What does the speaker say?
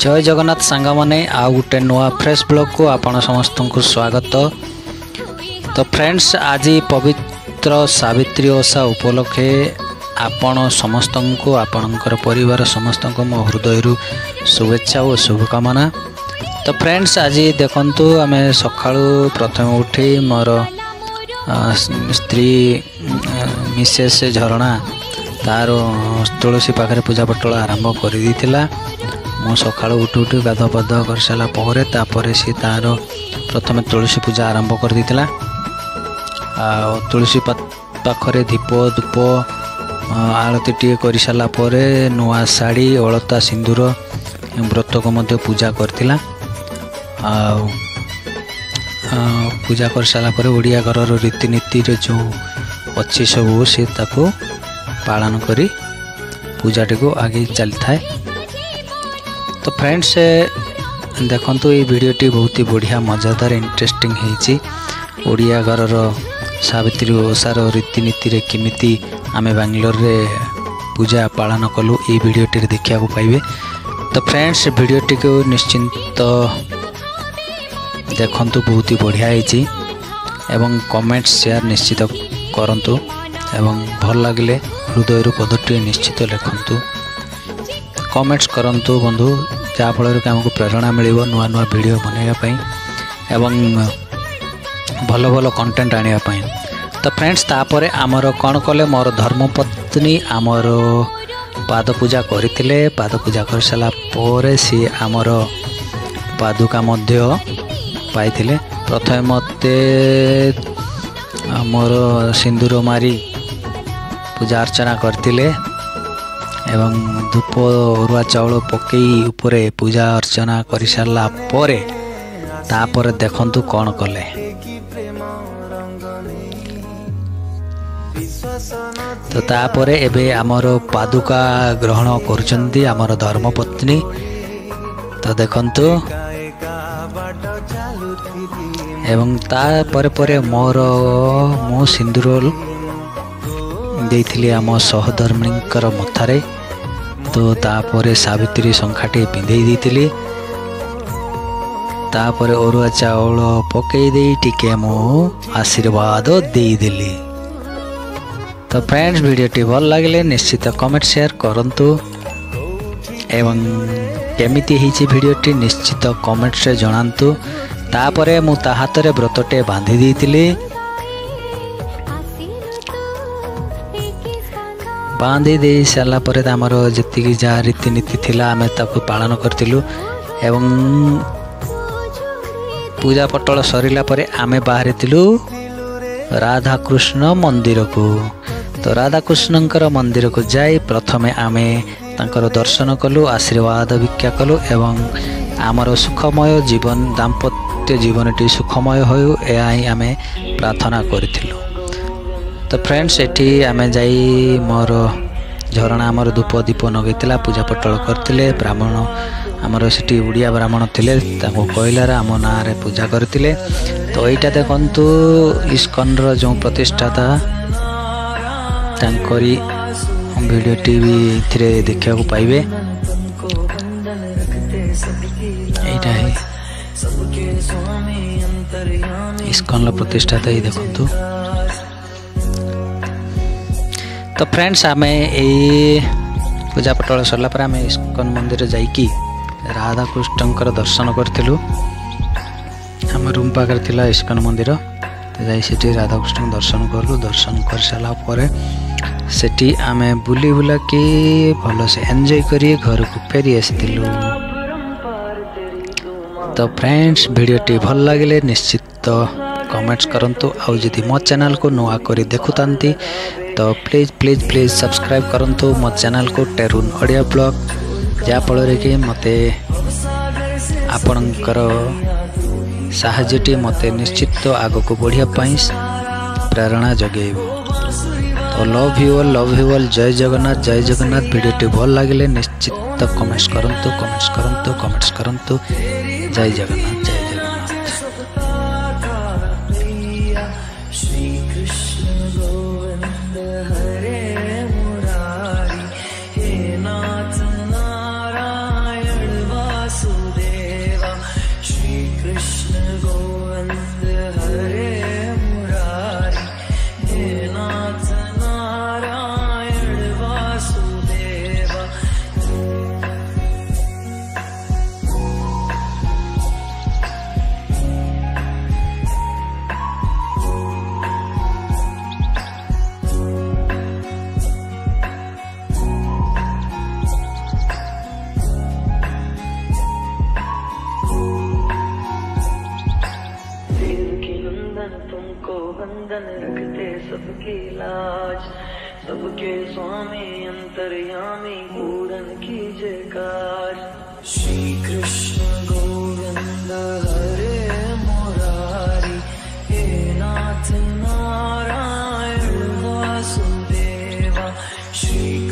जय जगन्नाथ सांग मैंने आउ गोटे नुआ फ्रेश ब्लॉग को आपण समस्त को स्वागत। तो फ्रेंड्स आज पवित्र सावित्री ओषा उपलक्षे आपण समस्त को आपणकर परिवार समस्त को मो हृदय शुभेच्छा और शुभकामना। तो फ्रेंड्स आज देखंतु आमे सकाळू प्रथम उठी मोर स्त्री मिसेस झरणा तार तुलसी पाखे पूजा पटल आरंभ कर देथिला। मो सकाळू उठी उठी गाध पाध कर सारा पर सी तार प्रथम तुलसी पूजा आरंभ कर देथिला। तुलसी पाखरे दीप धूप आरती टी कर सारा नुआ शाढ़ी अलता सिंदूर व्रत को मध्य पूजा करथिला। पूजा कर सारा ओडिया घर रीतिनीति जो अच्छी सब सी ताको पालन करी पूजाटी को आगे चली थाए। तो फ्रेंड्स देखंतु ये वीडियोटी बहुत ही बढ़िया मजादार इंटरेस्टिंग है। ओडिया घर सावित्री ओषार रीतिनीति रे किमिति आमे बेंगलोर रे पूजा पालन कलु ये वीडियोटी देखा पाइबे। तो फ्रेंड्स वीडियोटी को निश्चिंत देखंतु बहुत ही बढ़िया है एवं कमेंट शेयर निश्चित करंतु एवं भल लगिले हृदय पदटी निश्चित लिखंतु कमेंट्स करंतु बंधु जहाँ फल कि आमको प्रेरणा मिल नुआ नुआ वीडियो बनवाई एवं भल भल कंटेंट आने। तो फ्रेंड्स तापर आमर कौन कले मोर धर्मपत्नी आमर पाद पूजा करते। पाद पूजा कर सारा सी आमर पादुका मध्य पाई। प्रथम मते मोर सिंदूर मारी पूजा अर्चना करते एवं धूप अरुआ चाउल पकई उपरे पूजा अर्चना कर सारा तापर देखंतु कौन कले। तो तापर एबे आमर पादुका ग्रहण करुचंती आमर धर्मपत्नी। तो देखंतु एवं तापर परे मोर मो सिंदूर देइथिली आम सहधर्मिणींकर मथारे। तो तापर सावित्री शंखाटी पिंधे देइथिली। तापर अरुआ चाउल पकई दे टिके मो आशीर्वाद देदेली। तो फ्रेंड्स वीडियोटी भल लगे निश्चित कमेंट शेयर करंतु एवं केमिति हिची वीडियोटी निश्चित कमेंट से जणांतु। तापरे मु ता हाथ रे व्रतटे बांधी देइथिली। बांधी दे सारा पर आमर जी जहाँ रीतिनीति थिला आमे ताको पालन करथिलु एवं पूजा पटल सरिला परे आमे बाहर थिलु राधा कृष्ण मंदिर को। तो राधा कृष्णंकर मंदिर को जाई प्रथमे आमे तांकर दर्शन कलु आशीर्वाद भिक्षा कलु एवं आमर सुखमय जीवन दाम्पत्य जीवनटी सुखमय हो आमे प्रार्थना करथिलु। तो फ्रेंड्स एठी आमे जाई मोर झरणा आमर धूप दीप नगैतिला पूजा पटल करथिले। ब्राह्मण आमर सेठी उड़िया ब्राह्मण थिले ताको कहलार आम ना रे पूजा करथिले। तो एटा देखंतु इस्कन रो जो प्रतिष्ठाता तांकरी वीडियो टीवी थिरे देखा को पाइबे। एटा है इस्कन रो प्रतिष्ठाता ही देखंतु। तो फ्रेंड्स आमे ए पूजा पटल सरला पर आमे इस्कन मंदिर जाइकी राधा कृष्णंकर दर्शन करथिलु। हम रूम पाकर थिला इस्कन मंदिर। तो जाई सेठी राधा कृष्ण दर्शन करलु। दर्शन कर सारा पर सेठी आमे बुली बुला के भल से एंजॉय करी घर को फेरी आसिथिलु। तो फ्रेंड्स वीडियोटी भल लगे निश्चित कमेंट्स करंतु। आउ जदि मो चैनल को नुआ करी देखुतांती तो प्लीज प्लीज प्लीज सब्सक्राइब करंतु मो चैनल को टेरून ऑडियो ब्लॉग जहाँ फल कि मते आपणकर साहाय्यटी मते निश्चित आग को बढ़िया प्रेरणा जगेब। तो लव यू ऑल जय जगन्नाथ। वीडियोटी भल लगे निश्चित कमेंट्स करंतु। जय जगन्नाथ जय जगन्नाथ। श्री कृष्ण गोविंद हरे मुरारी हे नाथ नारायण वास की लाज, सबके स्वामी अंतर्यामी पूरन कीजे काज। श्री कृष्ण गोविंद हरे मुरारी, हे नाथ नारायण वासुदेवा। श्री